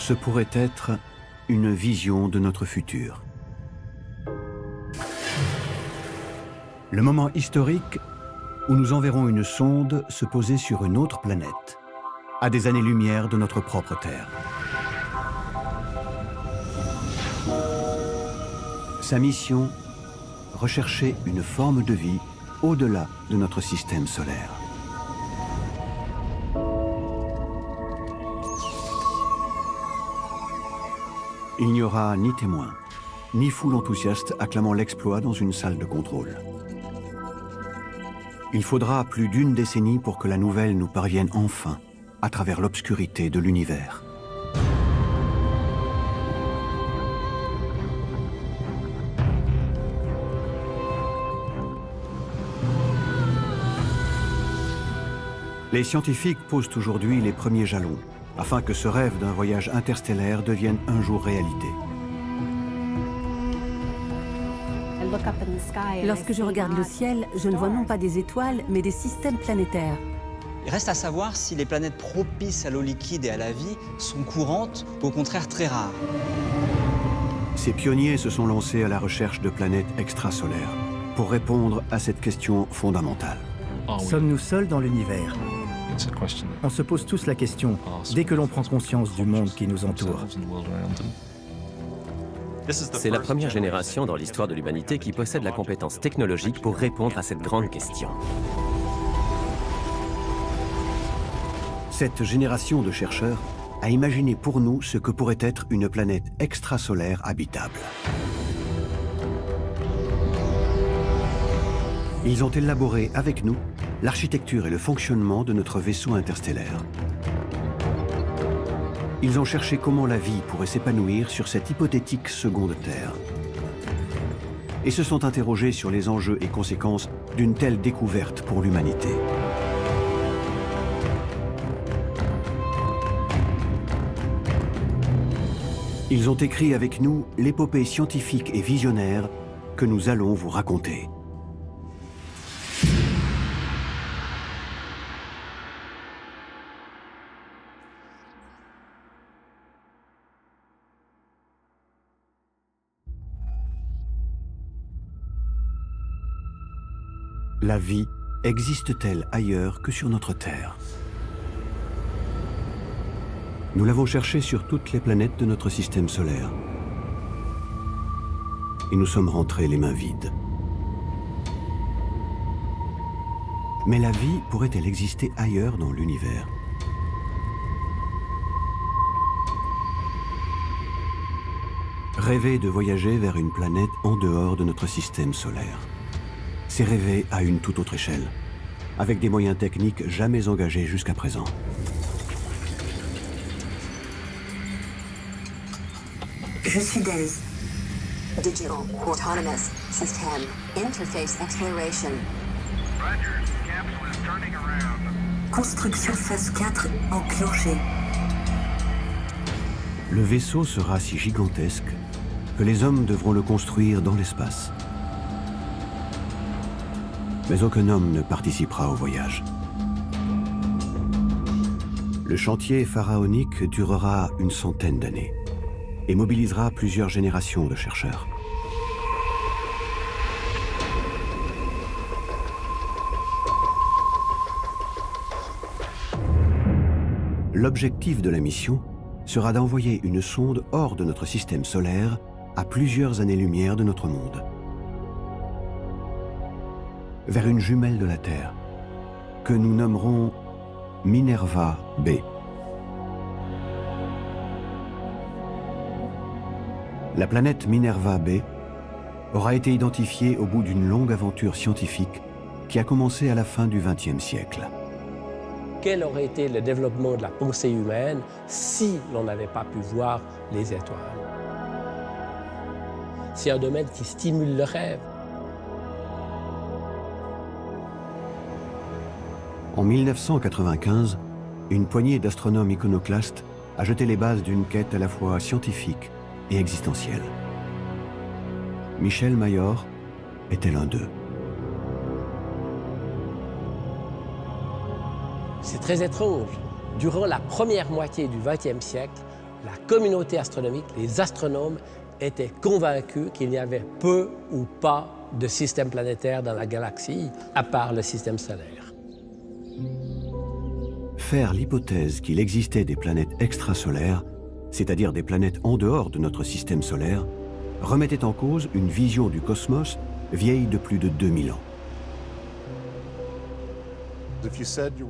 ce pourrait être une vision de notre futur. Le moment historique où nous enverrons une sonde se poser sur une autre planète, à des années-lumière de notre propre Terre. Sa mission, rechercher une forme de vie au-delà de notre système solaire. Il n'y aura ni témoins, ni foule enthousiaste acclamant l'exploit dans une salle de contrôle. Il faudra plus d'une décennie pour que la nouvelle nous parvienne enfin, à travers l'obscurité de l'univers. Les scientifiques posent aujourd'hui les premiers jalons, afin que ce rêve d'un voyage interstellaire devienne un jour réalité. Lorsque je regarde le ciel, je ne vois non pas des étoiles, mais des systèmes planétaires. Il reste à savoir si les planètes propices à l'eau liquide et à la vie sont courantes ou au contraire très rares. Ces pionniers se sont lancés à la recherche de planètes extrasolaires pour répondre à cette question fondamentale. Sommes-nous seuls dans l'univers? On se pose tous la question dès que l'on prend conscience du monde qui nous entoure. C'est la première génération dans l'histoire de l'humanité qui possède la compétence technologique pour répondre à cette grande question. Cette génération de chercheurs a imaginé pour nous ce que pourrait être une planète extrasolaire habitable. Ils ont élaboré avec nous l'architecture et le fonctionnement de notre vaisseau interstellaire. Ils ont cherché comment la vie pourrait s'épanouir sur cette hypothétique seconde Terre. Et se sont interrogés sur les enjeux et conséquences d'une telle découverte pour l'humanité. Ils ont écrit avec nous l'épopée scientifique et visionnaire que nous allons vous raconter. La vie existe-t-elle ailleurs que sur notre Terre? Nous l'avons cherchée sur toutes les planètes de notre système solaire. Et nous sommes rentrés les mains vides. Mais la vie pourrait-elle exister ailleurs dans l'univers? Rêver de voyager vers une planète en dehors de notre système solaire. C'est rêver à une toute autre échelle, avec des moyens techniques jamais engagés jusqu'à présent. Je suis Daisy. Digital Autonomous System Interface Exploration. Roger, capsule is turning around. Construction phase 4 enclenchée. Le vaisseau sera si gigantesque que les hommes devront le construire dans l'espace. Mais aucun homme ne participera au voyage. Le chantier pharaonique durera une centaine d'années et mobilisera plusieurs générations de chercheurs. L'objectif de la mission sera d'envoyer une sonde hors de notre système solaire à plusieurs années-lumière de notre monde, vers une jumelle de la Terre, que nous nommerons Minerva B. La planète Minerva B aura été identifiée au bout d'une longue aventure scientifique qui a commencé à la fin du XXe siècle. Quel aurait été le développement de la pensée humaine si l'on n'avait pas pu voir les étoiles? C'est un domaine qui stimule le rêve. En 1995, une poignée d'astronomes iconoclastes a jeté les bases d'une quête à la fois scientifique et existentielle. Michel Mayor était l'un d'eux. C'est très étrange. Durant la première moitié du XXe siècle, la communauté astronomique, les astronomes, étaient convaincus qu'il n'y avait peu ou pas de système planétaire dans la galaxie, à part le système solaire. Faire l'hypothèse qu'il existait des planètes extrasolaires, c'est-à-dire des planètes en dehors de notre système solaire, remettait en cause une vision du cosmos vieille de plus de 2000 ans.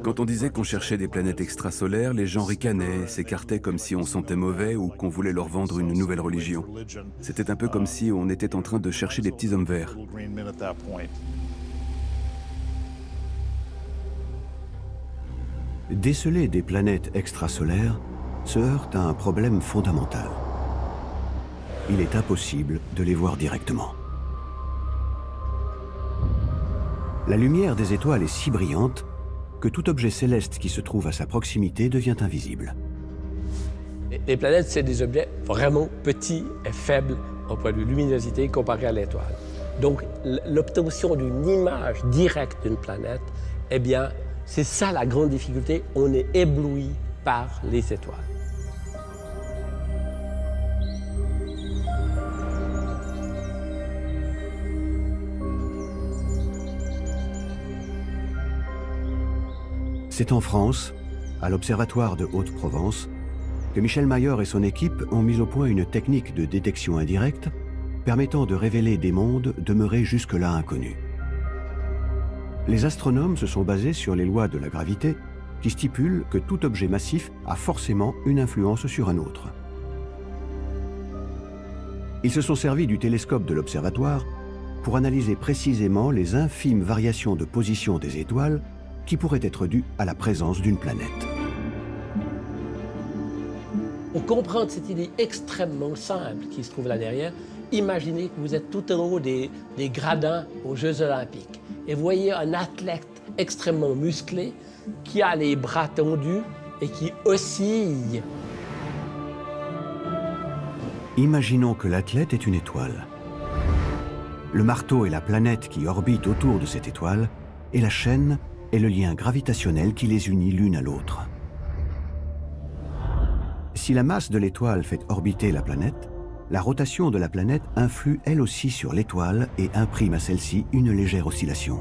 Quand on disait qu'on cherchait des planètes extrasolaires, les gens ricanaient, s'écartaient comme si on sentait mauvais ou qu'on voulait leur vendre une nouvelle religion. C'était un peu comme si on était en train de chercher des petits hommes verts. Déceler des planètes extrasolaires se heurte à un problème fondamental. Il est impossible de les voir directement. La lumière des étoiles est si brillante que tout objet céleste qui se trouve à sa proximité devient invisible. Les planètes, c'est des objets vraiment petits et faibles au point de vue luminosité comparé à l'étoile. Donc, l'obtention d'une image directe d'une planète, eh bien, c'est ça la grande difficulté. On est ébloui par les étoiles. C'est en France, à l'Observatoire de Haute-Provence, que Michel Mayer et son équipe ont mis au point une technique de détection indirecte permettant de révéler des mondes demeurés jusque-là inconnus. Les astronomes se sont basés sur les lois de la gravité qui stipulent que tout objet massif a forcément une influence sur un autre. Ils se sont servis du télescope de l'observatoire pour analyser précisément les infimes variations de position des étoiles qui pourraient être dues à la présence d'une planète. Pour comprendre cette idée extrêmement simple qui se trouve là derrière, imaginez que vous êtes tout en haut des gradins aux Jeux Olympiques et voyez un athlète extrêmement musclé qui a les bras tendus et qui oscille. Imaginons que l'athlète est une étoile. Le marteau est la planète qui orbite autour de cette étoile et la chaîne est le lien gravitationnel qui les unit l'une à l'autre. Si la masse de l'étoile fait orbiter la planète, la rotation de la planète influe elle aussi sur l'étoile et imprime à celle-ci une légère oscillation.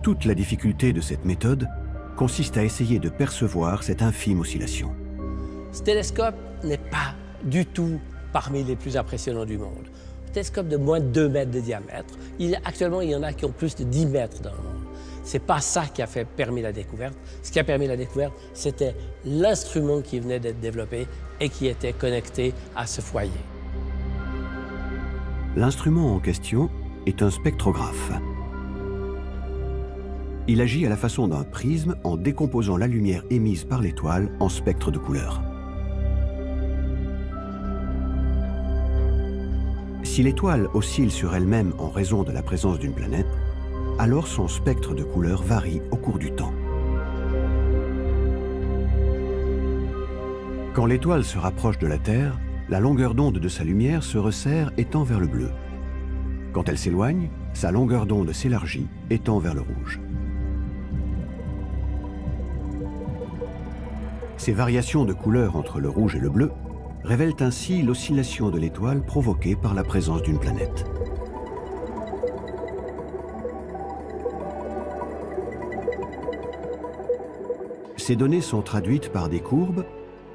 Toute la difficulté de cette méthode consiste à essayer de percevoir cette infime oscillation. Ce télescope n'est pas du tout parmi les plus impressionnants du monde. Un télescope de moins de 2 mètres de diamètre. Actuellement, il y en a qui ont plus de 10 mètres dans le monde. Ce n'est pas ça qui a permis la découverte. Ce qui a permis la découverte, c'était l'instrument qui venait d'être développé et qui était connecté à ce foyer. L'instrument en question est un spectrographe. Il agit à la façon d'un prisme en décomposant la lumière émise par l'étoile en spectres de couleurs. Si l'étoile oscille sur elle-même en raison de la présence d'une planète, alors son spectre de couleurs varie au cours du temps. Quand l'étoile se rapproche de la Terre, la longueur d'onde de sa lumière se resserre et tend vers le bleu. Quand elle s'éloigne, sa longueur d'onde s'élargit et tend vers le rouge. Ces variations de couleurs entre le rouge et le bleu révèlent ainsi l'oscillation de l'étoile provoquée par la présence d'une planète. Ces données sont traduites par des courbes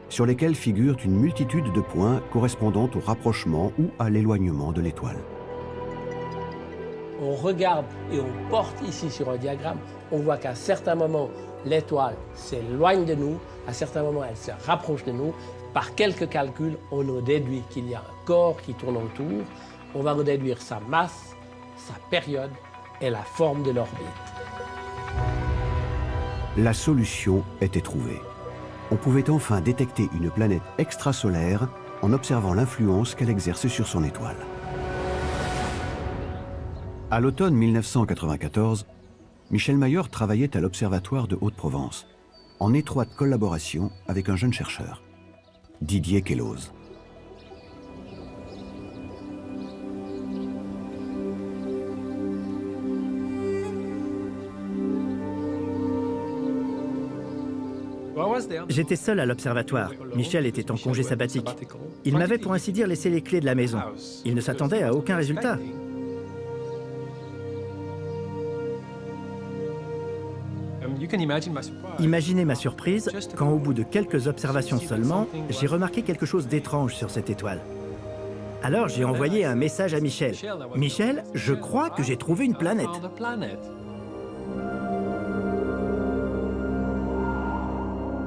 sur lesquelles figure une multitude de points correspondant au rapprochement ou à l'éloignement de l'étoile. On regarde et on porte ici sur un diagramme, on voit qu'à certains moments, l'étoile s'éloigne de nous, à certains moments, elle se rapproche de nous. Par quelques calculs, on en déduit qu'il y a un corps qui tourne autour. On va en déduire sa masse, sa période et la forme de l'orbite. La solution était trouvée. On pouvait enfin détecter une planète extrasolaire en observant l'influence qu'elle exerce sur son étoile. À l'automne 1994, Michel Mayer travaillait à l'Observatoire de Haute-Provence, en étroite collaboration avec un jeune chercheur, Didier Queloz. J'étais seul à l'observatoire. Michel était en congé sabbatique. Il m'avait pour ainsi dire laissé les clés de la maison. Il ne s'attendait à aucun résultat. Imaginez ma surprise quand, au bout de quelques observations seulement, j'ai remarqué quelque chose d'étrange sur cette étoile. Alors j'ai envoyé un message à Michel. « Michel, je crois que j'ai trouvé une planète. »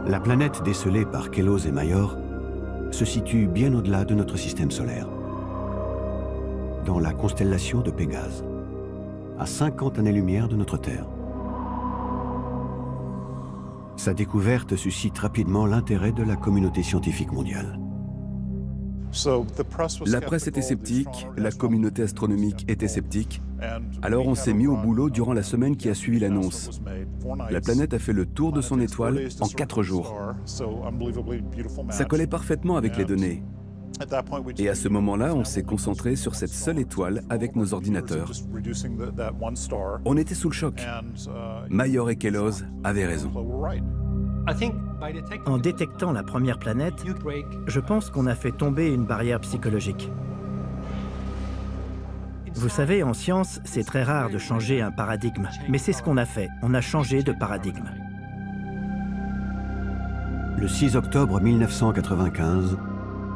La planète décelée par Kellos et Major se situe bien au-delà de notre système solaire, dans la constellation de Pégase, à 50 années-lumière de notre Terre. Sa découverte suscite rapidement l'intérêt de la communauté scientifique mondiale. La presse était sceptique, la communauté astronomique était sceptique. Alors on s'est mis au boulot durant la semaine qui a suivi l'annonce. La planète a fait le tour de son étoile en 4 jours. Ça collait parfaitement avec les données. Et à ce moment-là, on s'est concentré sur cette seule étoile avec nos ordinateurs. On était sous le choc. Major et Kellos avaient raison. En détectant la première planète, je pense qu'on a fait tomber une barrière psychologique. Vous savez, en science, c'est très rare de changer un paradigme, mais c'est ce qu'on a fait. On a changé de paradigme. Le 6 octobre 1995,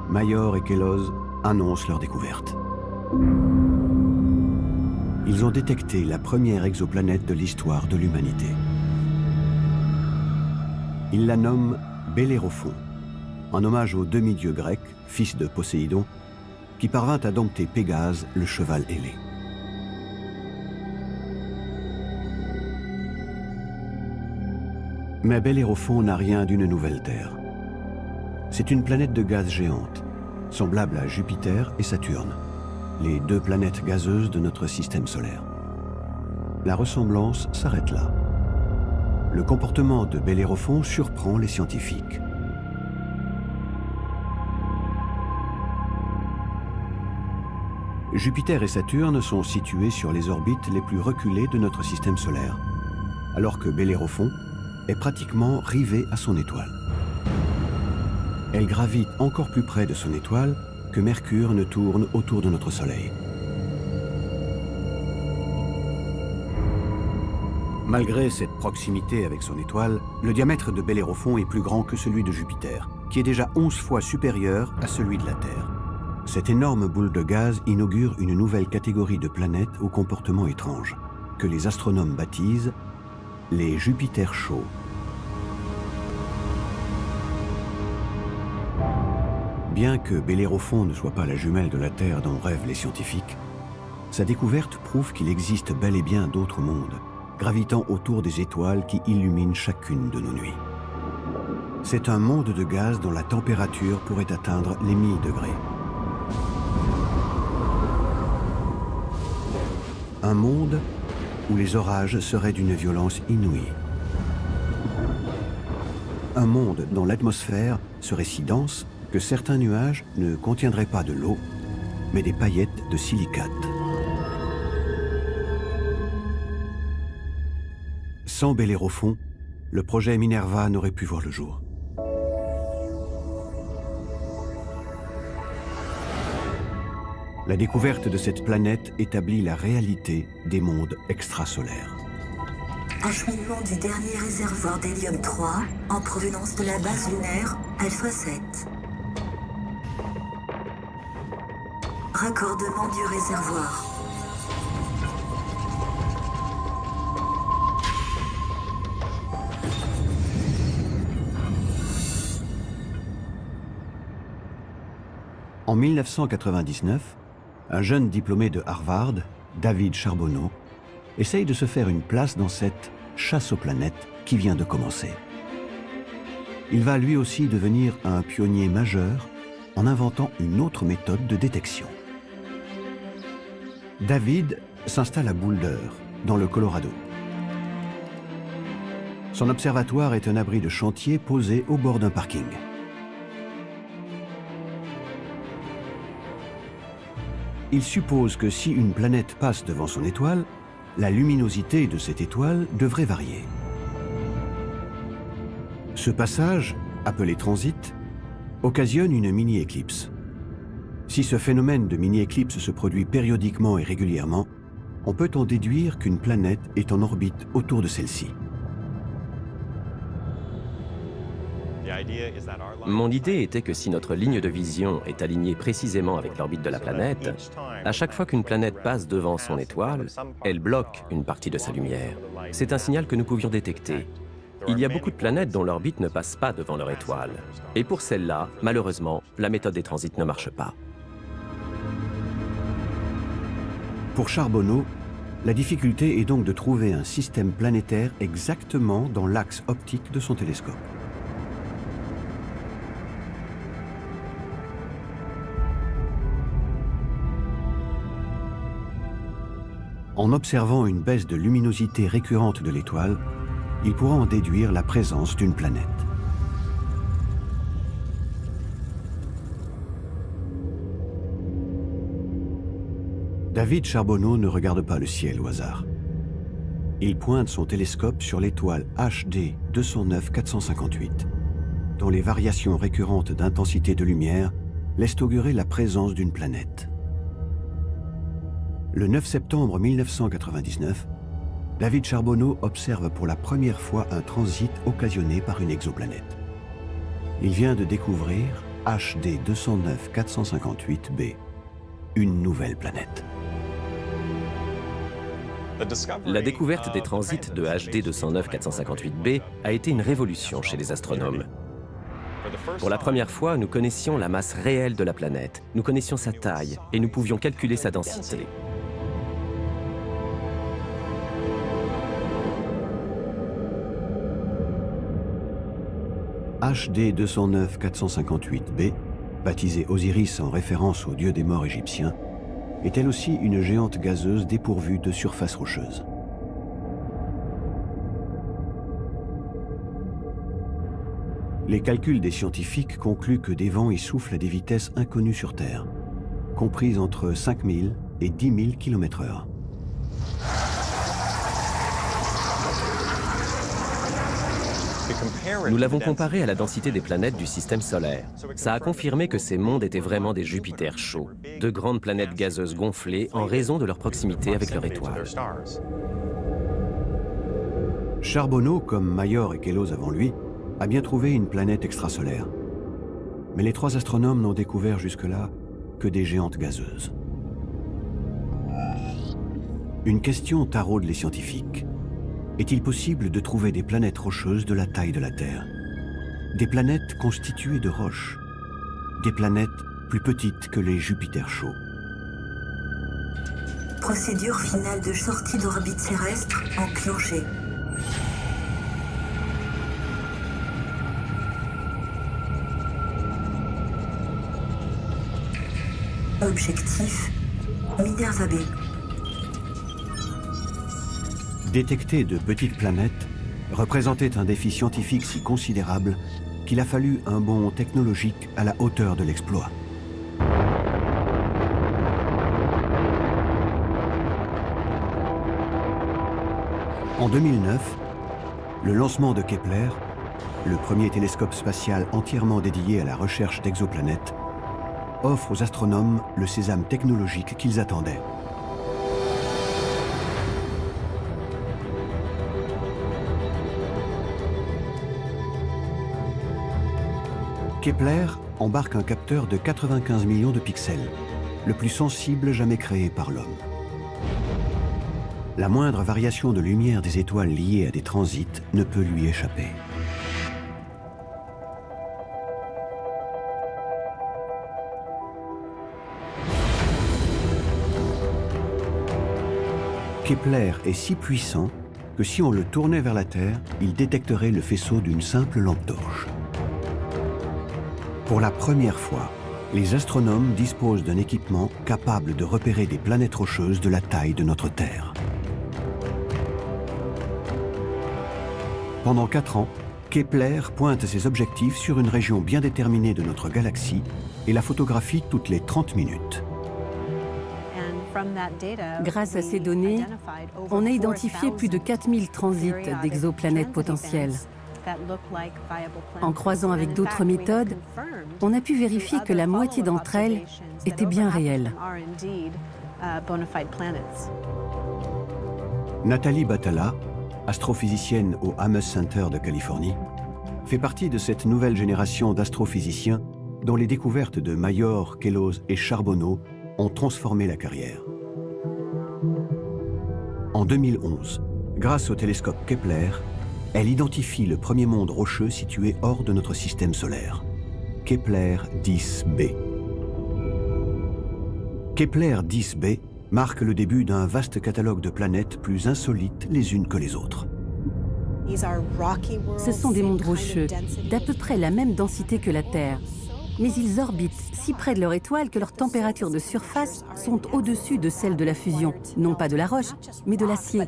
Major et Kellos annoncent leur découverte. Ils ont détecté la première exoplanète de l'histoire de l'humanité. Ils la nomment Bellérophon, en hommage au demi-dieu grec, fils de Poséidon, qui parvint à dompter Pégase, le cheval ailé. Mais Bellérophon n'a rien d'une nouvelle Terre. C'est une planète de gaz géante, semblable à Jupiter et Saturne, les 2 planètes gazeuses de notre système solaire. La ressemblance s'arrête là. Le comportement de Bellérophon surprend les scientifiques. Jupiter et Saturne sont situés sur les orbites les plus reculées de notre système solaire, alors que Bellérophon est pratiquement rivé à son étoile. Elle gravite encore plus près de son étoile que Mercure ne tourne autour de notre Soleil. Malgré cette proximité avec son étoile, le diamètre de Bellérophon est plus grand que celui de Jupiter, qui est déjà 11 fois supérieur à celui de la Terre. Cette énorme boule de gaz inaugure une nouvelle catégorie de planètes au comportement étrange, que les astronomes baptisent les Jupiters chauds. Bien que Bellérophon ne soit pas la jumelle de la Terre dont rêvent les scientifiques, sa découverte prouve qu'il existe bel et bien d'autres mondes, gravitant autour des étoiles qui illuminent chacune de nos nuits. C'est un monde de gaz dont la température pourrait atteindre les 1000 degrés. Un monde où les orages seraient d'une violence inouïe. Un monde dont l'atmosphère serait si dense que certains nuages ne contiendraient pas de l'eau, mais des paillettes de silicate. Sans Bellérophon, le projet Minerva n'aurait pu voir le jour. La découverte de cette planète établit la réalité des mondes extrasolaires. Acheminement du dernier réservoir d'hélium 3 en provenance de la base lunaire Alpha 7. Raccordement du réservoir. En 1999, un jeune diplômé de Harvard, David Charbonneau, essaye de se faire une place dans cette chasse aux planètes qui vient de commencer. Il va lui aussi devenir un pionnier majeur en inventant une autre méthode de détection. David s'installe à Boulder, dans le Colorado. Son observatoire est un abri de chantier posé au bord d'un parking. Il suppose que si une planète passe devant son étoile, la luminosité de cette étoile devrait varier. Ce passage, appelé transit, occasionne une mini-éclipse. Si ce phénomène de mini-éclipse se produit périodiquement et régulièrement, on peut en déduire qu'une planète est en orbite autour de celle-ci. Mon idée était que si notre ligne de vision est alignée précisément avec l'orbite de la planète, à chaque fois qu'une planète passe devant son étoile, elle bloque une partie de sa lumière. C'est un signal que nous pouvions détecter. Il y a beaucoup de planètes dont l'orbite ne passe pas devant leur étoile. Et pour celles-là, malheureusement, la méthode des transits ne marche pas. Pour Charbonneau, la difficulté est donc de trouver un système planétaire exactement dans l'axe optique de son télescope. En observant une baisse de luminosité récurrente de l'étoile, il pourra en déduire la présence d'une planète. David Charbonneau ne regarde pas le ciel au hasard. Il pointe son télescope sur l'étoile HD 209-458, dont les variations récurrentes d'intensité de lumière laissent augurer la présence d'une planète. Le 9 septembre 1999, David Charbonneau observe pour la première fois un transit occasionné par une exoplanète. Il vient de découvrir HD 209-458b, une nouvelle planète. La découverte des transits de HD 209-458b a été une révolution chez les astronomes. Pour la première fois, nous connaissions la masse réelle de la planète, nous connaissions sa taille et nous pouvions calculer sa densité. HD 209-458b, baptisée Osiris en référence au dieu des morts égyptien, est elle aussi une géante gazeuse dépourvue de surface rocheuse. Les calculs des scientifiques concluent que des vents y soufflent à des vitesses inconnues sur Terre, comprises entre 5000 et 10 000 km/h. Nous l'avons comparé à la densité des planètes du système solaire. Ça a confirmé que ces mondes étaient vraiment des Jupiters chauds, de grandes planètes gazeuses gonflées en raison de leur proximité avec leur étoile. Charbonneau, comme Mayor et Queloz avant lui, a bien trouvé une planète extrasolaire. Mais les trois astronomes n'ont découvert jusque-là que des géantes gazeuses. Une question taraude les scientifiques. Est-il possible de trouver des planètes rocheuses de la taille de la Terre? Des planètes constituées de roches. Des planètes plus petites que les Jupiters chauds. Procédure finale de sortie d'orbite terrestre enclenchée. Objectif, Minerva B. Détecter de petites planètes représentait un défi scientifique si considérable qu'il a fallu un bond technologique à la hauteur de l'exploit. En 2009, le lancement de Kepler, le premier télescope spatial entièrement dédié à la recherche d'exoplanètes, offre aux astronomes le sésame technologique qu'ils attendaient. Kepler embarque un capteur de 95 millions de pixels, le plus sensible jamais créé par l'homme. La moindre variation de lumière des étoiles liée à des transits ne peut lui échapper. Kepler est si puissant que si on le tournait vers la Terre, il détecterait le faisceau d'une simple lampe torche. Pour la première fois, les astronomes disposent d'un équipement capable de repérer des planètes rocheuses de la taille de notre Terre. Pendant 4 ans, Kepler pointe ses objectifs sur une région bien déterminée de notre galaxie et la photographie toutes les 30 minutes. Grâce à ces données, on a identifié plus de 4000 transits d'exoplanètes potentielles. En croisant avec d'autres méthodes, on a pu vérifier que la moitié d'entre elles étaient bien réelles. Nathalie Batala, astrophysicienne au Ames Center de Californie, fait partie de cette nouvelle génération d'astrophysiciens dont les découvertes de Major, Queloz et Charbonneau ont transformé la carrière. En 2011, grâce au télescope Kepler, elle identifie le premier monde rocheux situé hors de notre système solaire, Kepler 10b. Kepler 10b marque le début d'un vaste catalogue de planètes plus insolites les unes que les autres. Ce sont des mondes rocheux, d'à peu près la même densité que la Terre, mais ils orbitent si près de leur étoile que leurs températures de surface sont au-dessus de celles de la fusion, non pas de la roche, mais de l'acier.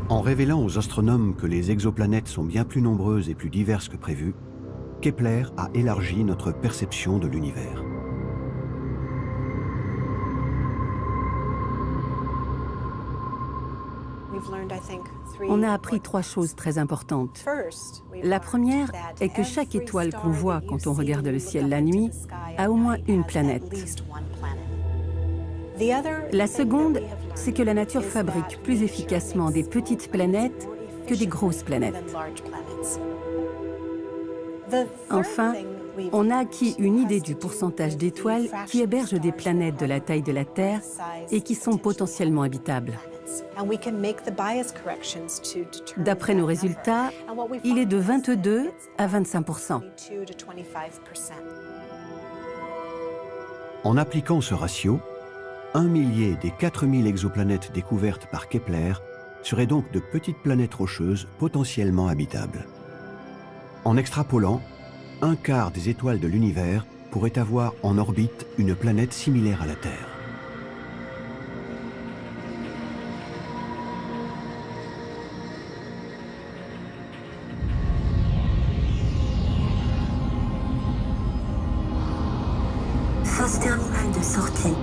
En révélant aux astronomes que les exoplanètes sont bien plus nombreuses et plus diverses que prévu, Kepler a élargi notre perception de l'univers. On a appris 3 choses très importantes. La première est que chaque étoile qu'on voit quand on regarde le ciel la nuit a au moins une planète. La seconde, c'est que la nature fabrique plus efficacement des petites planètes que des grosses planètes. Enfin, on a acquis une idée du pourcentage d'étoiles qui hébergent des planètes de la taille de la Terre et qui sont potentiellement habitables. D'après nos résultats, il est de 22 à 25%. En appliquant ce ratio, 1 millier des 4000 exoplanètes découvertes par Kepler seraient donc de petites planètes rocheuses potentiellement habitables. En extrapolant, 1/4 des étoiles de l'univers pourraient avoir en orbite une planète similaire à la Terre. Phase terminale de sortie.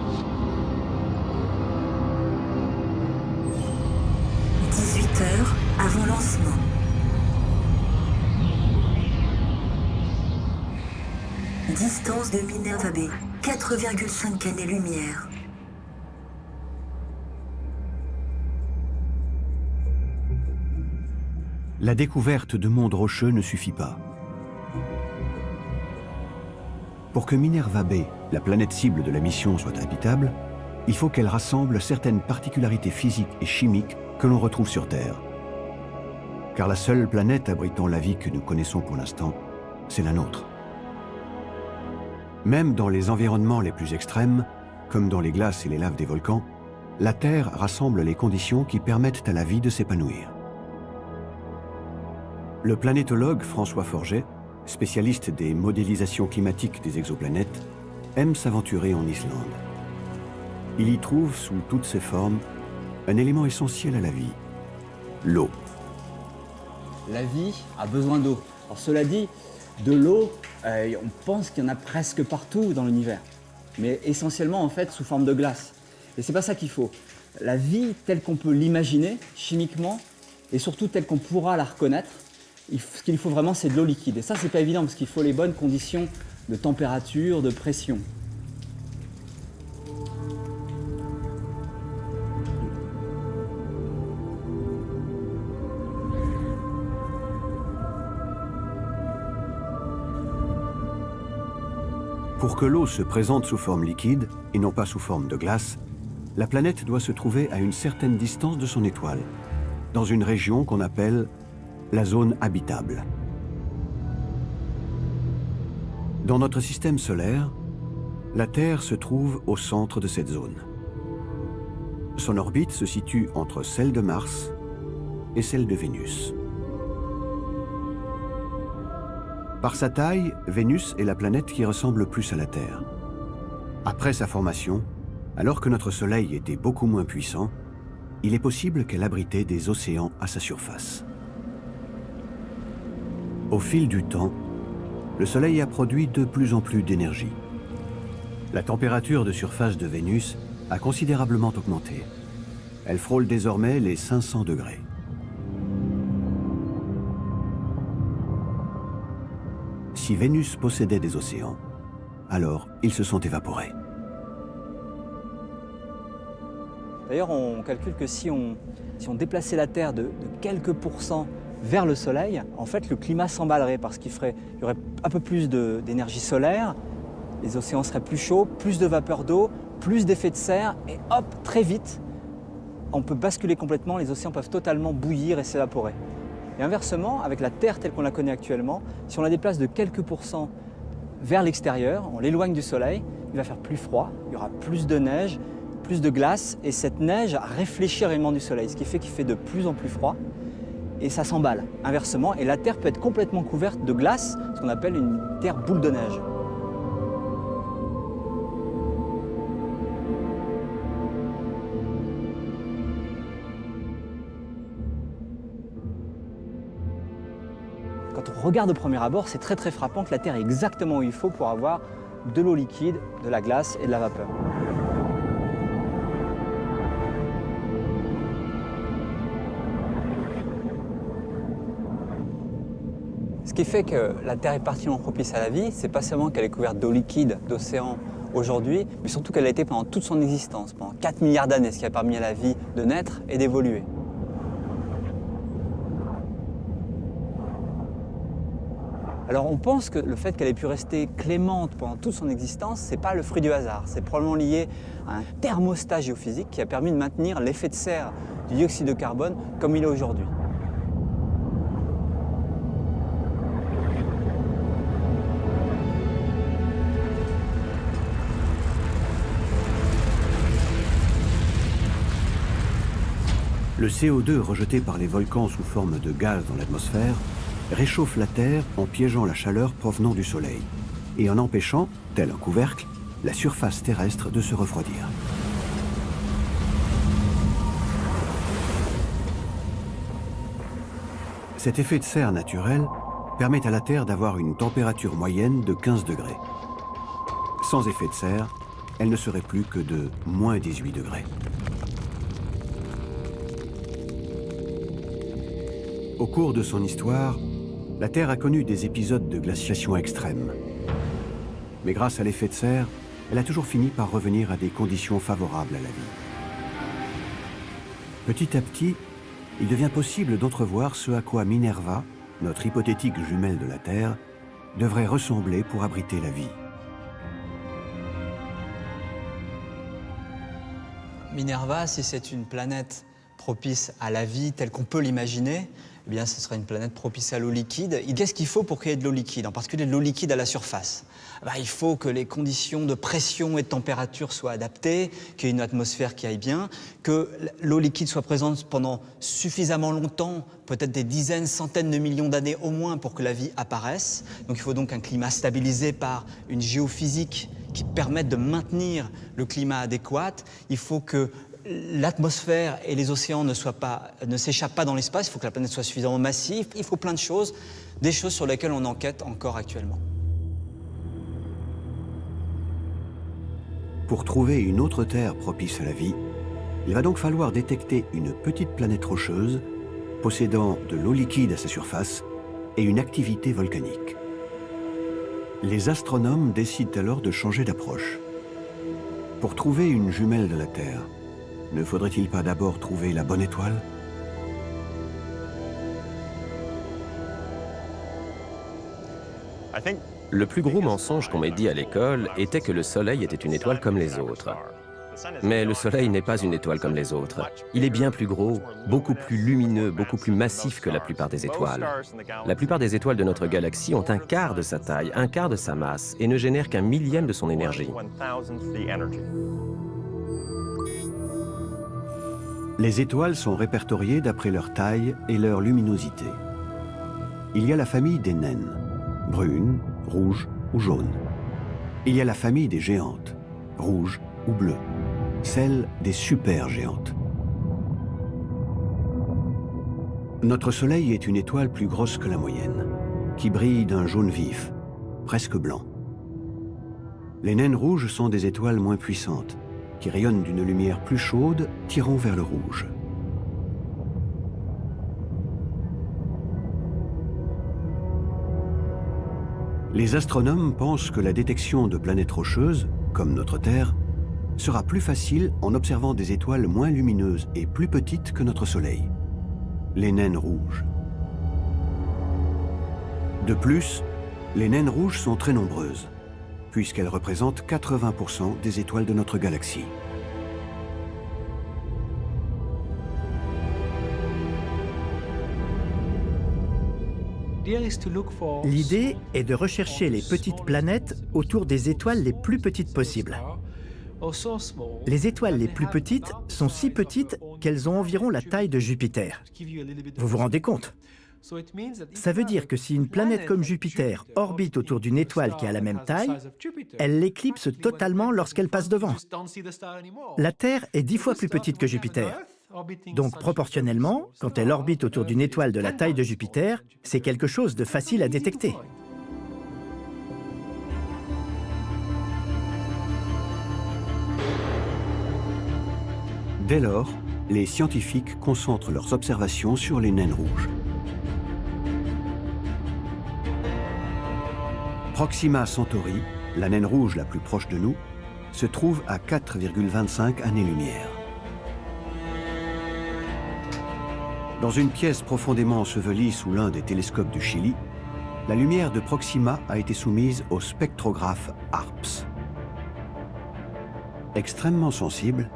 18 heures avant lancement. Distance de Minerva B, 4,5 années-lumière. La découverte de mondes rocheux ne suffit pas. Pour que Minerva B, la planète cible de la mission, soit habitable, il faut qu'elle rassemble certaines particularités physiques et chimiques que l'on retrouve sur Terre. Car la seule planète abritant la vie que nous connaissons pour l'instant, c'est la nôtre. Même dans les environnements les plus extrêmes, comme dans les glaces et les laves des volcans, la Terre rassemble les conditions qui permettent à la vie de s'épanouir. Le planétologue François Forget, spécialiste des modélisations climatiques des exoplanètes, aime s'aventurer en Islande. Il y trouve, sous toutes ses formes, un élément essentiel à la vie, l'eau. La vie a besoin d'eau. Alors cela dit, de l'eau, on pense qu'il y en a presque partout dans l'univers, mais essentiellement en fait sous forme de glace. Et c'est pas ça qu'il faut. La vie telle qu'on peut l'imaginer chimiquement et surtout telle qu'on pourra la reconnaître, ce qu'il faut vraiment c'est de l'eau liquide. Et ça c'est pas évident parce qu'il faut les bonnes conditions de température, de pression. Pour que l'eau se présente sous forme liquide, et non pas sous forme de glace, la planète doit se trouver à une certaine distance de son étoile, dans une région qu'on appelle la zone habitable. Dans notre système solaire, la Terre se trouve au centre de cette zone. Son orbite se situe entre celle de Mars et celle de Vénus. Par sa taille, Vénus est la planète qui ressemble le plus à la Terre. Après sa formation, alors que notre Soleil était beaucoup moins puissant, il est possible qu'elle abritait des océans à sa surface. Au fil du temps, le Soleil a produit de plus en plus d'énergie. La température de surface de Vénus a considérablement augmenté. Elle frôle désormais les 500 degrés. Si Vénus possédait des océans, alors ils se sont évaporés. D'ailleurs, on calcule que si on déplaçait la Terre de quelques pourcents vers le Soleil, en fait, le climat s'emballerait parce qu'il y aurait un peu plus d'énergie solaire, les océans seraient plus chauds, plus de vapeur d'eau, plus d'effet de serre, et hop, très vite, on peut basculer complètement, les océans peuvent totalement bouillir et s'évaporer. Et inversement, avec la Terre telle qu'on la connaît actuellement, si on la déplace de quelques pourcents vers l'extérieur, on l'éloigne du Soleil, il va faire plus froid, il y aura plus de neige, plus de glace, et cette neige réfléchit au rayonnement du Soleil, ce qui fait qu'il fait de plus en plus froid, et ça s'emballe inversement, et la Terre peut être complètement couverte de glace, ce qu'on appelle une Terre boule de neige. Quand on regarde au premier abord, c'est très frappant que la Terre est exactement où il faut pour avoir de l'eau liquide, de la glace et de la vapeur. Ce qui fait que la Terre est particulièrement propice à la vie, c'est pas seulement qu'elle est couverte d'eau liquide, d'océans aujourd'hui, mais surtout qu'elle a été pendant toute son existence, pendant 4 milliards d'années, ce qui a permis à la vie de naître et d'évoluer. Alors on pense que le fait qu'elle ait pu rester clémente pendant toute son existence, c'est pas le fruit du hasard, c'est probablement lié à un thermostat géophysique qui a permis de maintenir l'effet de serre du dioxyde de carbone comme il est aujourd'hui. Le CO2 rejeté par les volcans sous forme de gaz dans l'atmosphère réchauffe la Terre en piégeant la chaleur provenant du Soleil et en empêchant, tel un couvercle, la surface terrestre de se refroidir. Cet effet de serre naturel permet à la Terre d'avoir une température moyenne de 15 degrés. Sans effet de serre, elle ne serait plus que de moins 18 degrés. Au cours de son histoire, la Terre a connu des épisodes de glaciation extrêmes. Mais grâce à l'effet de serre, elle a toujours fini par revenir à des conditions favorables à la vie. Petit à petit, il devient possible d'entrevoir ce à quoi Minerva, notre hypothétique jumelle de la Terre, devrait ressembler pour abriter la vie. Minerva, si c'est une planète propice à la vie telle qu'on peut l'imaginer, eh bien, ce sera une planète propice à l'eau liquide. Et qu'est-ce qu'il faut pour qu'il y ait de l'eau liquide, en particulier de l'eau liquide à la surface? Il faut que les conditions de pression et de température soient adaptées, qu'il y ait une atmosphère qui aille bien, que l'eau liquide soit présente pendant suffisamment longtemps, peut-être des dizaines, centaines de millions d'années au moins pour que la vie apparaisse. Donc il faut donc un climat stabilisé par une géophysique qui permette de maintenir le climat adéquat. Il faut que l'atmosphère et les océans ne s'échappent pas dans l'espace, il faut que la planète soit suffisamment massive, il faut plein de choses, des choses sur lesquelles on enquête encore actuellement. Pour trouver une autre Terre propice à la vie, il va donc falloir détecter une petite planète rocheuse possédant de l'eau liquide à sa surface et une activité volcanique. Les astronomes décident alors de changer d'approche. Pour trouver une jumelle de la Terre, ne faudrait-il pas d'abord trouver la bonne étoile? Le plus gros mensonge qu'on m'ait dit à l'école était que le Soleil était une étoile comme les autres. Mais le Soleil n'est pas une étoile comme les autres. Il est bien plus gros, beaucoup plus lumineux, beaucoup plus massif que la plupart des étoiles. La plupart des étoiles de notre galaxie ont un quart de sa taille, un quart de sa masse, et ne génèrent qu'un millième de son énergie. Les étoiles sont répertoriées d'après leur taille et leur luminosité. Il y a la famille des naines, brunes, rouges ou jaunes. Il y a la famille des géantes, rouges ou bleues, celle des supergéantes. Notre Soleil est une étoile plus grosse que la moyenne. qui brillent d'un jaune vif, presque blanc. Les naines rouges sont des étoiles moins puissantes, qui rayonnent d'une lumière plus chaude, tirant vers le rouge. Les astronomes pensent que la détection de planètes rocheuses, comme notre Terre, sera plus facile en observant des étoiles moins lumineuses et plus petites que notre Soleil, les naines rouges. De plus, les naines rouges sont très nombreuses, puisqu'elles représentent 80% des étoiles de notre galaxie. L'idée est de rechercher les petites planètes autour des étoiles les plus petites possibles. Les étoiles les plus petites sont si petites qu'elles ont environ la taille de Jupiter. Vous vous rendez compte? Ça veut dire que si une planète comme Jupiter orbite autour d'une étoile qui a la même taille, elle l'éclipse totalement lorsqu'elle passe devant. La Terre est 10 fois plus petite que Jupiter. Donc proportionnellement, quand elle orbite autour d'une étoile de la taille de Jupiter, c'est quelque chose de facile à détecter. Dès lors, les scientifiques concentrent leurs observations sur les naines rouges. Proxima Centauri, la naine rouge la plus proche de nous, se trouve à 4,25 années-lumière. Dans une pièce profondément ensevelie sous l'un des télescopes du Chili, la lumière de Proxima a été soumise au spectrographe HARPS. Extrêmement sensible,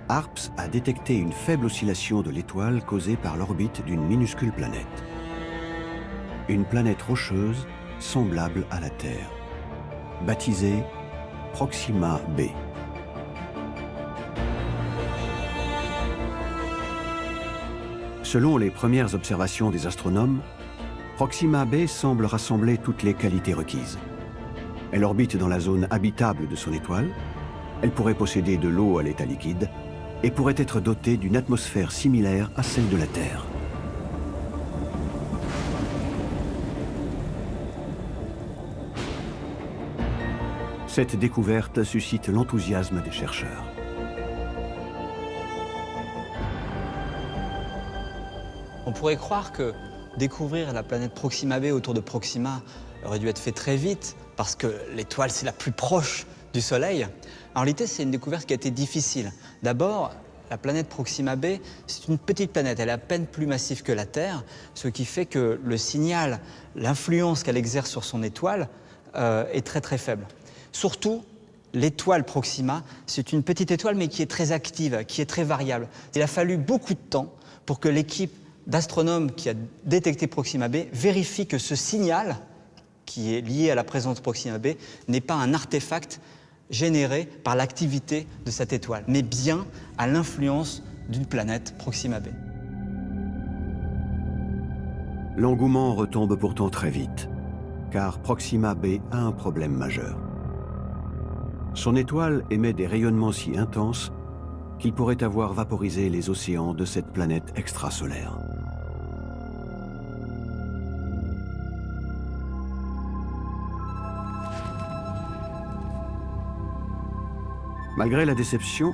HARPS a détecté une faible oscillation de l'étoile causée par l'orbite d'une minuscule planète. Une planète rocheuse semblable à la Terre, baptisée Proxima b. Selon les premières observations des astronomes, Proxima b semble rassembler toutes les qualités requises. Elle orbite dans la zone habitable de son étoile, elle pourrait posséder de l'eau à l'état liquide et pourrait être dotée d'une atmosphère similaire à celle de la Terre. Cette découverte suscite l'enthousiasme des chercheurs. On pourrait croire que découvrir la planète Proxima b autour de Proxima aurait dû être fait très vite, parce que l'étoile, c'est la plus proche du Soleil. En réalité, c'est une découverte qui a été difficile. D'abord, la planète Proxima b, c'est une petite planète, elle est à peine plus massive que la Terre, ce qui fait que le signal, l'influence qu'elle exerce sur son étoile est très très faible. Surtout, l'étoile Proxima, c'est une petite étoile mais qui est très active, qui est très variable. Il a fallu beaucoup de temps pour que l'équipe d'astronomes qui a détecté Proxima b vérifie que ce signal, qui est lié à la présence de Proxima b, n'est pas un artefact généré par l'activité de cette étoile, mais bien à l'influence d'une planète Proxima b. L'engouement retombe pourtant très vite, car Proxima b a un problème majeur. Son étoile émet des rayonnements si intenses qu'il pourrait avoir vaporisé les océans de cette planète extrasolaire. Malgré la déception,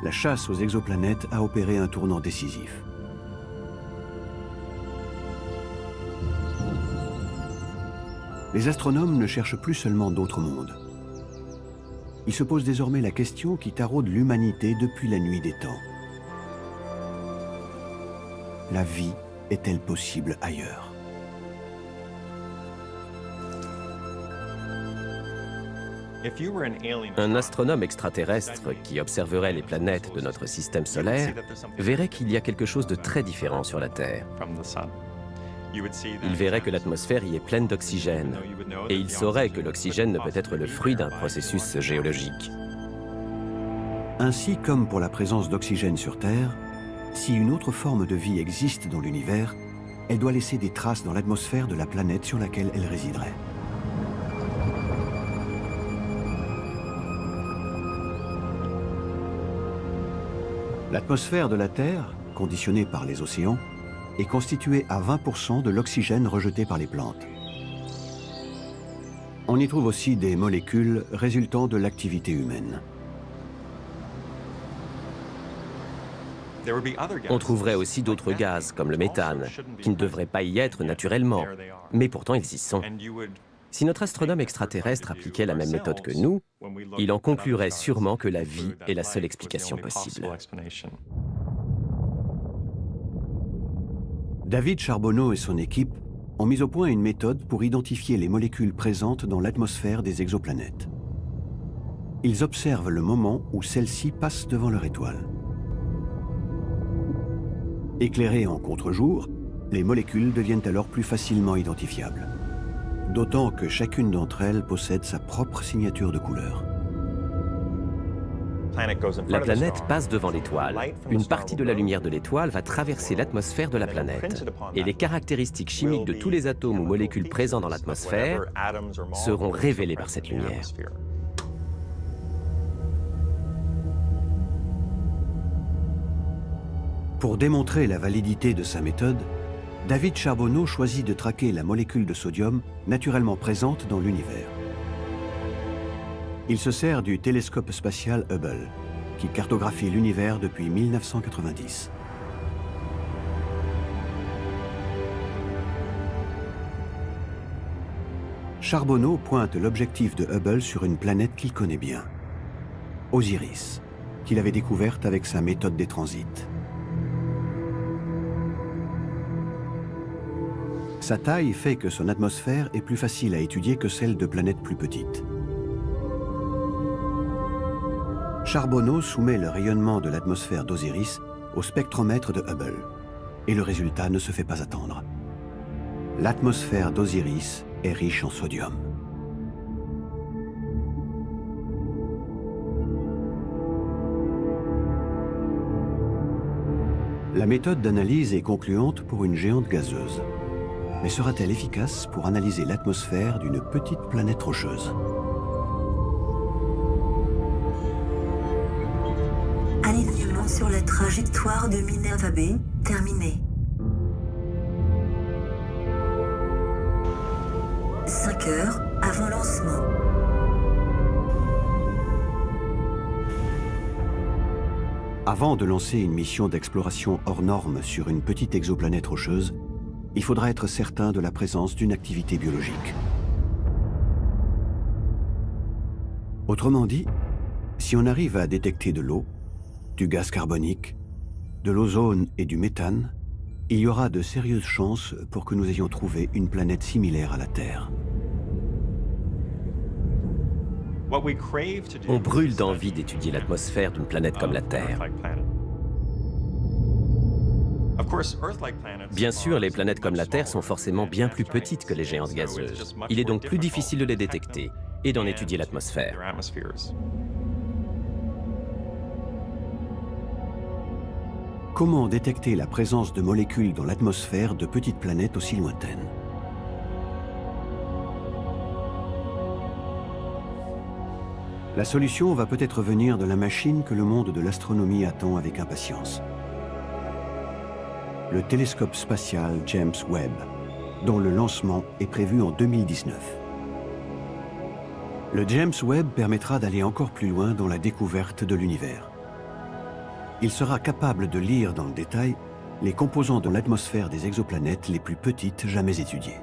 la chasse aux exoplanètes a opéré un tournant décisif. Les astronomes ne cherchent plus seulement d'autres mondes. Ils se posent désormais la question qui taraude l'humanité depuis la nuit des temps. La vie est-elle possible ailleurs ? Un astronome extraterrestre qui observerait les planètes de notre système solaire verrait qu'il y a quelque chose de très différent sur la Terre. Il verrait que l'atmosphère y est pleine d'oxygène, et il saurait que l'oxygène ne peut être le fruit d'un processus géologique. Ainsi comme pour la présence d'oxygène sur Terre, si une autre forme de vie existe dans l'univers, elle doit laisser des traces dans l'atmosphère de la planète sur laquelle elle résiderait. L'atmosphère de la Terre, conditionnée par les océans, est constituée à 20% de l'oxygène rejeté par les plantes. On y trouve aussi des molécules résultant de l'activité humaine. On trouverait aussi d'autres gaz, comme le méthane, qui ne devraient pas y être naturellement, mais pourtant ils y sont. Si notre astronome extraterrestre appliquait la même méthode que nous, il en conclurait sûrement que la vie est la seule explication possible. David Charbonneau et son équipe ont mis au point une méthode pour identifier les molécules présentes dans l'atmosphère des exoplanètes. Ils observent le moment où celles-ci passent devant leur étoile. Éclairées en contre-jour, les molécules deviennent alors plus facilement identifiables. D'autant que chacune d'entre elles possède sa propre signature de couleur. La planète passe devant l'étoile. Une partie de la lumière de l'étoile va traverser l'atmosphère de la planète. Et les caractéristiques chimiques de tous les atomes ou molécules présents dans l'atmosphère seront révélées par cette lumière. Pour démontrer la validité de sa méthode, David Charbonneau choisit de traquer la molécule de sodium naturellement présente dans l'univers. Il se sert du télescope spatial Hubble, qui cartographie l'univers depuis 1990. Charbonneau pointe l'objectif de Hubble sur une planète qu'il connaît bien, Osiris, qu'il avait découverte avec sa méthode des transits. Sa taille fait que son atmosphère est plus facile à étudier que celle de planètes plus petites. Charbonneau soumet le rayonnement de l'atmosphère d'Osiris au spectromètre de Hubble, et le résultat ne se fait pas attendre. L'atmosphère d'Osiris est riche en sodium. La méthode d'analyse est concluante pour une géante gazeuse. Mais sera-t-elle efficace pour analyser l'atmosphère d'une petite planète rocheuse? Alignement sur la trajectoire de Minerva B terminé. 5 heures avant lancement. Avant de lancer une mission d'exploration hors norme sur une petite exoplanète rocheuse, il faudra être certain de la présence d'une activité biologique. Autrement dit, si on arrive à détecter de l'eau, du gaz carbonique, de l'ozone et du méthane, il y aura de sérieuses chances pour que nous ayons trouvé une planète similaire à la Terre. On brûle d'envie d'étudier l'atmosphère d'une planète comme la Terre. Bien sûr, les planètes comme la Terre sont forcément bien plus petites que les géantes gazeuses. Il est donc plus difficile de les détecter et d'en étudier l'atmosphère. Comment détecter la présence de molécules dans l'atmosphère de petites planètes aussi lointaines? La solution va peut-être venir de la machine que le monde de l'astronomie attend avec impatience. Le télescope spatial James Webb, dont le lancement est prévu en 2019. Le James Webb permettra d'aller encore plus loin dans la découverte de l'univers. Il sera capable de lire dans le détail les composants de l'atmosphère des exoplanètes les plus petites jamais étudiées.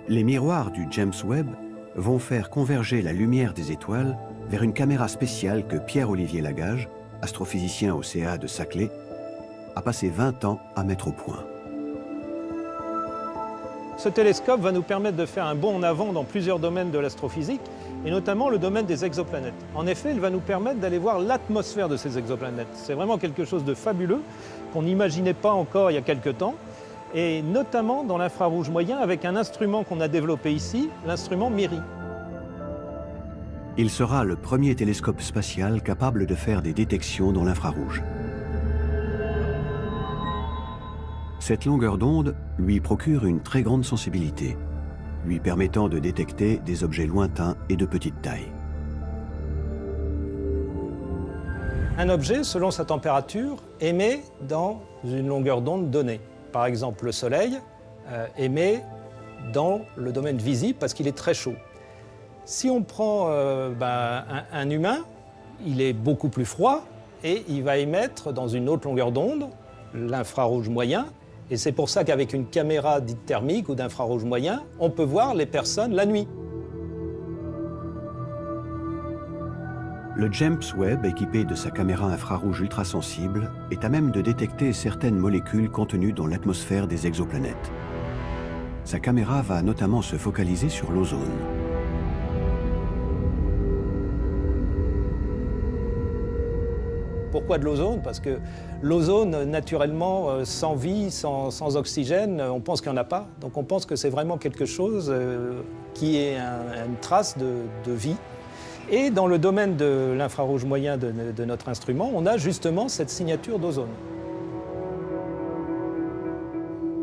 Les miroirs du James Webb vont faire converger la lumière des étoiles vers une caméra spéciale que Pierre-Olivier Lagage, astrophysicien au CA de Saclay, a passé 20 ans à mettre au point. Ce télescope va nous permettre de faire un bond en avant dans plusieurs domaines de l'astrophysique, et notamment le domaine des exoplanètes. En effet, il va nous permettre d'aller voir l'atmosphère de ces exoplanètes. C'est vraiment quelque chose de fabuleux qu'on n'imaginait pas encore il y a quelque temps, et notamment dans l'infrarouge moyen avec un instrument qu'on a développé ici, l'instrument MIRI. Il sera le premier télescope spatial capable de faire des détections dans l'infrarouge. Cette longueur d'onde lui procure une très grande sensibilité, lui permettant de détecter des objets lointains et de petite taille. Un objet, selon sa température, émet dans une longueur d'onde donnée. Par exemple, le Soleil émet dans le domaine visible parce qu'il est très chaud. Si on prend un humain, il est beaucoup plus froid et il va émettre dans une autre longueur d'onde, l'infrarouge moyen. Et c'est pour ça qu'avec une caméra dite thermique ou d'infrarouge moyen, on peut voir les personnes la nuit. Le James Webb, équipé de sa caméra infrarouge ultrasensible, est à même de détecter certaines molécules contenues dans l'atmosphère des exoplanètes. Sa caméra va notamment se focaliser sur l'ozone. Pourquoi de l'ozone? Parce que l'ozone, naturellement, sans vie, sans oxygène, on pense qu'il n'y en a pas. Donc on pense que c'est vraiment quelque chose qui est une trace de vie. Et dans le domaine de l'infrarouge moyen de notre instrument, on a justement cette signature d'ozone.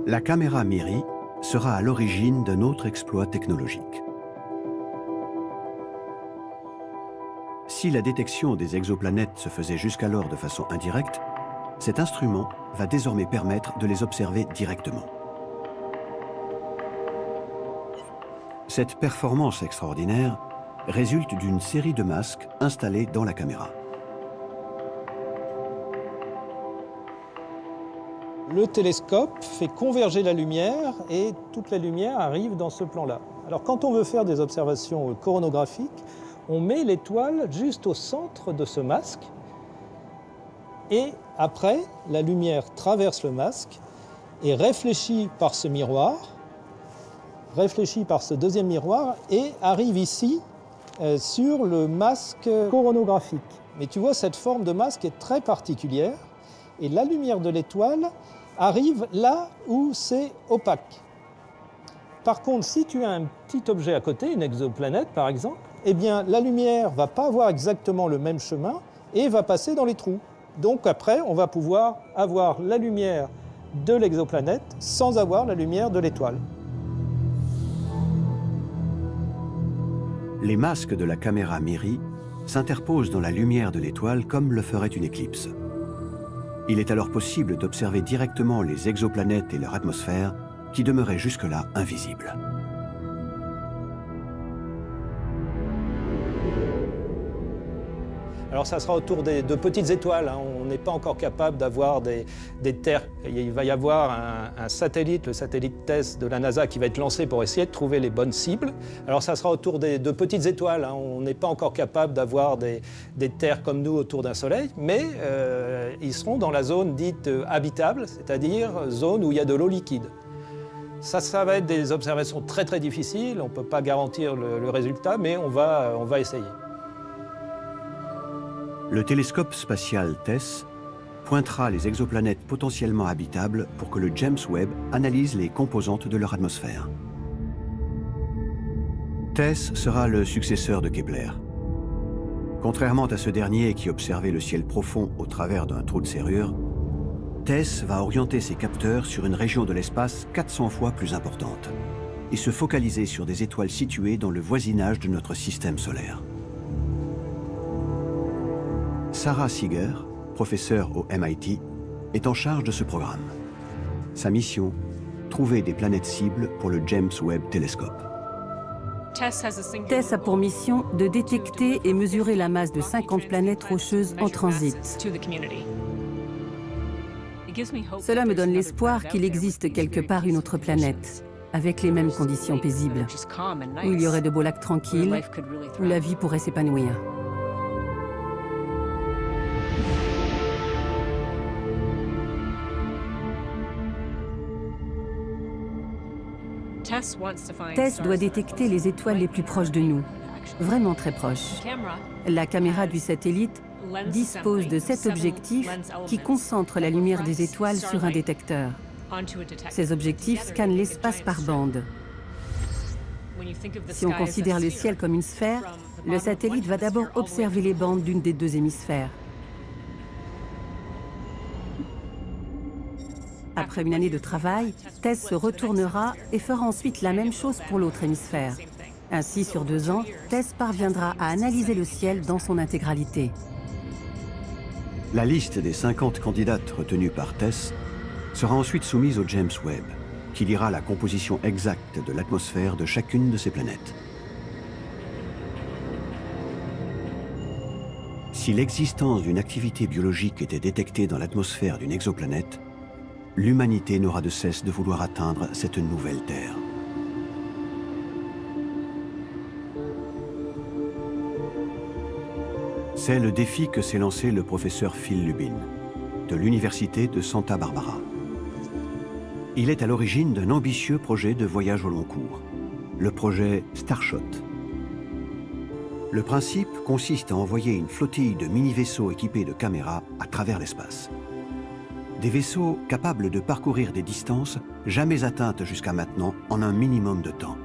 La caméra MIRI sera à l'origine d'un autre exploit technologique. Si la détection des exoplanètes se faisait jusqu'alors de façon indirecte, cet instrument va désormais permettre de les observer directement. Cette performance extraordinaire résulte d'une série de masques installés dans la caméra. Le télescope fait converger la lumière et toute la lumière arrive dans ce plan-là. Alors quand on veut faire des observations coronographiques, on met l'étoile juste au centre de ce masque et après, la lumière traverse le masque et réfléchit par ce miroir, réfléchit par ce deuxième miroir et arrive ici sur le masque coronographique. Mais tu vois, cette forme de masque est très particulière et la lumière de l'étoile arrive là où c'est opaque. Par contre, si tu as un petit objet à côté, une exoplanète par exemple, eh bien la lumière ne va pas avoir exactement le même chemin et va passer dans les trous. Donc après, on va pouvoir avoir la lumière de l'exoplanète sans avoir la lumière de l'étoile. Les masques de la caméra MIRI s'interposent dans la lumière de l'étoile comme le ferait une éclipse. Il est alors possible d'observer directement les exoplanètes et leur atmosphère qui demeuraient jusque-là invisibles. Alors ça sera autour de petites étoiles, hein. On n'est pas encore capable d'avoir des terres. Il va y avoir un satellite, le satellite TESS de la NASA, qui va être lancé pour essayer de trouver les bonnes cibles. Alors ça sera autour de petites étoiles, hein. On n'est pas encore capable d'avoir des terres comme nous autour d'un soleil, mais ils seront dans la zone dite habitable, c'est-à-dire zone où il y a de l'eau liquide. Ça va être des observations très très difficiles, on ne peut pas garantir le résultat, mais on va essayer. Le télescope spatial TESS pointera les exoplanètes potentiellement habitables pour que le James Webb analyse les composantes de leur atmosphère. TESS sera le successeur de Kepler. Contrairement à ce dernier qui observait le ciel profond au travers d'un trou de serrure, TESS va orienter ses capteurs sur une région de l'espace 400 fois plus importante et se focaliser sur des étoiles situées dans le voisinage de notre système solaire. Sarah Seeger, professeure au MIT, est en charge de ce programme. Sa mission, trouver des planètes cibles pour le James Webb Telescope. TESS a pour mission de détecter et mesurer la masse de 50 planètes rocheuses en transit. Cela me donne l'espoir qu'il existe quelque part une autre planète, avec les mêmes conditions paisibles, où il y aurait de beaux lacs tranquilles, où la vie pourrait s'épanouir. TESS doit détecter les étoiles les plus proches de nous, vraiment très proches. La caméra du satellite dispose de 7 objectifs qui concentrent la lumière des étoiles sur un détecteur. Ces objectifs scannent l'espace par bande. Si on considère le ciel comme une sphère, le satellite va d'abord observer les bandes d'une des deux hémisphères. Après une année de travail, TESS se retournera et fera ensuite la même chose pour l'autre hémisphère. Ainsi, sur 2 ans, TESS parviendra à analyser le ciel dans son intégralité. La liste des 50 candidates retenues par TESS sera ensuite soumise au James Webb, qui lira la composition exacte de l'atmosphère de chacune de ces planètes. Si l'existence d'une activité biologique était détectée dans l'atmosphère d'une exoplanète, l'humanité n'aura de cesse de vouloir atteindre cette nouvelle Terre. C'est le défi que s'est lancé le professeur Phil Lubin, de l'Université de Santa Barbara. Il est à l'origine d'un ambitieux projet de voyage au long cours, le projet Starshot. Le principe consiste à envoyer une flottille de mini-vaisseaux équipés de caméras à travers l'espace. Des vaisseaux capables de parcourir des distances jamais atteintes jusqu'à maintenant en un minimum de temps.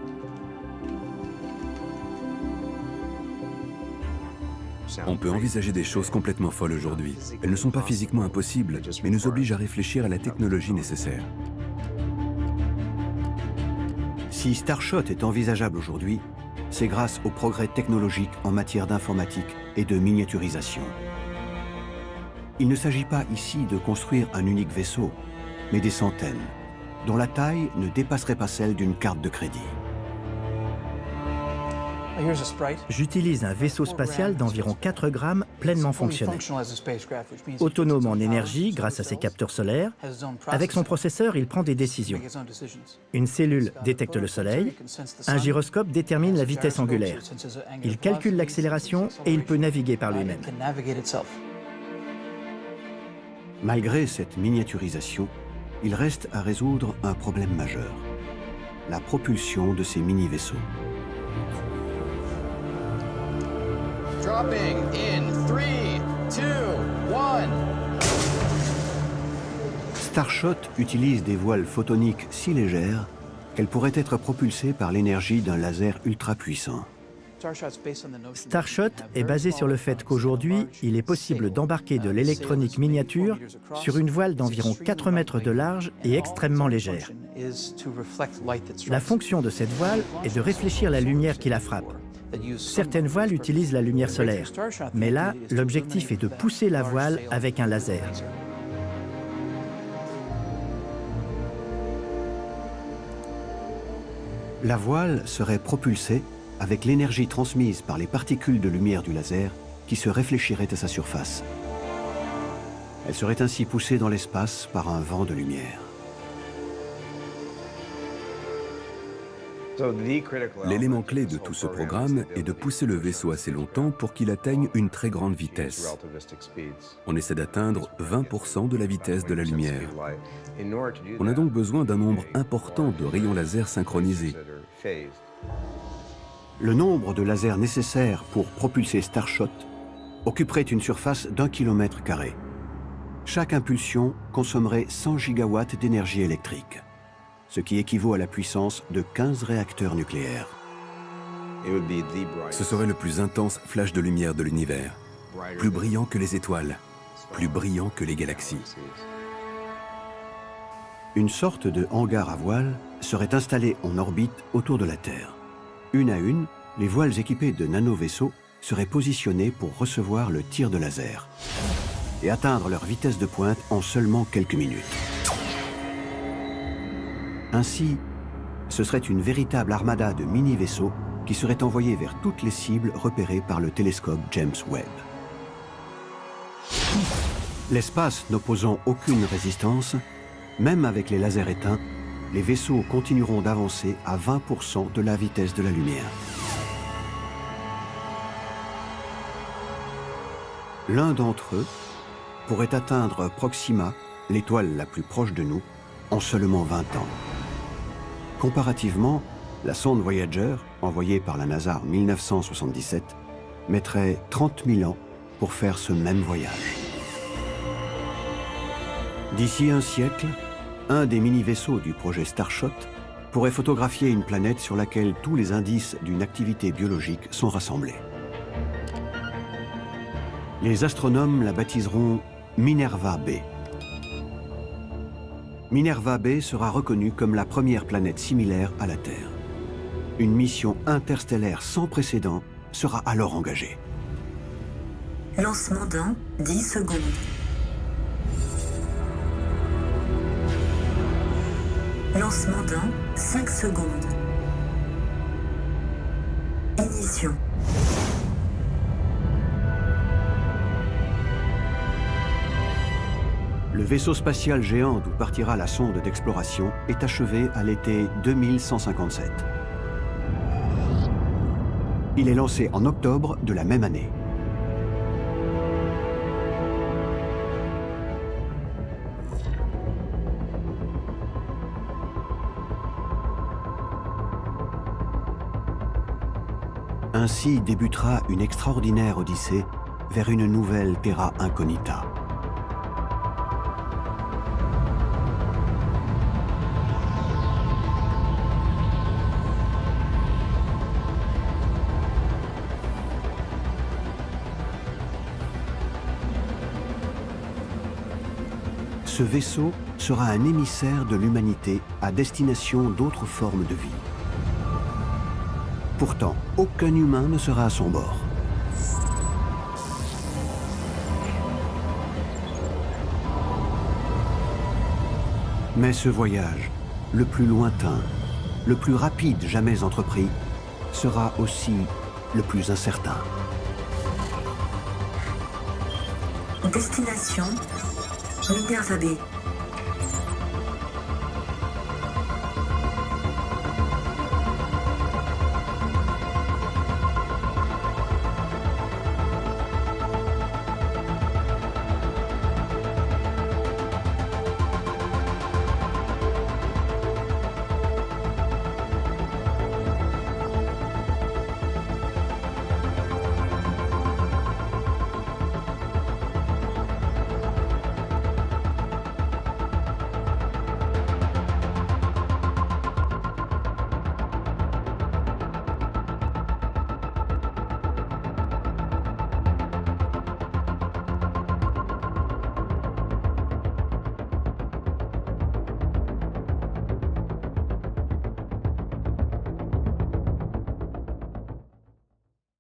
On peut envisager des choses complètement folles aujourd'hui. Elles ne sont pas physiquement impossibles, mais nous obligent à réfléchir à la technologie nécessaire. Si Starshot est envisageable aujourd'hui, c'est grâce aux progrès technologiques en matière d'informatique et de miniaturisation. Il ne s'agit pas ici de construire un unique vaisseau, mais des centaines, dont la taille ne dépasserait pas celle d'une carte de crédit. J'utilise un vaisseau spatial d'environ 4 grammes pleinement fonctionnel. Autonome en énergie grâce à ses capteurs solaires, avec son processeur, il prend des décisions. Une cellule détecte le Soleil, un gyroscope détermine la vitesse angulaire. Il calcule l'accélération et il peut naviguer par lui-même. Malgré cette miniaturisation, il reste à résoudre un problème majeur, la propulsion de ces mini-vaisseaux. Dropping in 3, 2, 1. Starshot utilise des voiles photoniques si légères qu'elles pourraient être propulsées par l'énergie d'un laser ultra puissant. Starshot est basé sur le fait qu'aujourd'hui, il est possible d'embarquer de l'électronique miniature sur une voile d'environ 4 mètres de large et extrêmement légère. La fonction de cette voile est de réfléchir la lumière qui la frappe. Certaines voiles utilisent la lumière solaire, mais là, l'objectif est de pousser la voile avec un laser. La voile serait propulsée avec l'énergie transmise par les particules de lumière du laser qui se réfléchiraient à sa surface. Elle serait ainsi poussée dans l'espace par un vent de lumière. L'élément clé de tout ce programme est de pousser le vaisseau assez longtemps pour qu'il atteigne une très grande vitesse. On essaie d'atteindre 20% de la vitesse de la lumière. On a donc besoin d'un nombre important de rayons laser synchronisés. Le nombre de lasers nécessaires pour propulser Starshot occuperait une surface d'1 km². Chaque impulsion consommerait 100 gigawatts d'énergie électrique, ce qui équivaut à la puissance de 15 réacteurs nucléaires. Ce serait le plus intense flash de lumière de l'univers, plus brillant que les étoiles, plus brillant que les galaxies. Une sorte de hangar à voiles serait installé en orbite autour de la Terre. Une à une, les voiles équipées de nano-vaisseaux seraient positionnées pour recevoir le tir de laser et atteindre leur vitesse de pointe en seulement quelques minutes. Ainsi, ce serait une véritable armada de mini-vaisseaux qui seraient envoyés vers toutes les cibles repérées par le télescope James Webb. L'espace n'opposant aucune résistance, même avec les lasers éteints, les vaisseaux continueront d'avancer à 20% de la vitesse de la lumière. L'un d'entre eux pourrait atteindre Proxima, l'étoile la plus proche de nous, en seulement 20 ans. Comparativement, la sonde Voyager, envoyée par la NASA en 1977, mettrait 30 000 ans pour faire ce même voyage. D'ici un siècle, un des mini-vaisseaux du projet Starshot pourrait photographier une planète sur laquelle tous les indices d'une activité biologique sont rassemblés. Les astronomes la baptiseront Minerva B. Minerva B sera reconnue comme la première planète similaire à la Terre. Une mission interstellaire sans précédent sera alors engagée. Lancement dans 10 secondes. Lancement dans 5 secondes. Ignition. Le vaisseau spatial géant d'où partira la sonde d'exploration est achevé à l'été 2157. Il est lancé en octobre de la même année. Ainsi débutera une extraordinaire odyssée vers une nouvelle terra incognita. Ce vaisseau sera un émissaire de l'humanité à destination d'autres formes de vie. Pourtant, aucun humain ne sera à son bord. Mais ce voyage, le plus lointain, le plus rapide jamais entrepris, sera aussi le plus incertain. Destination Minerva B.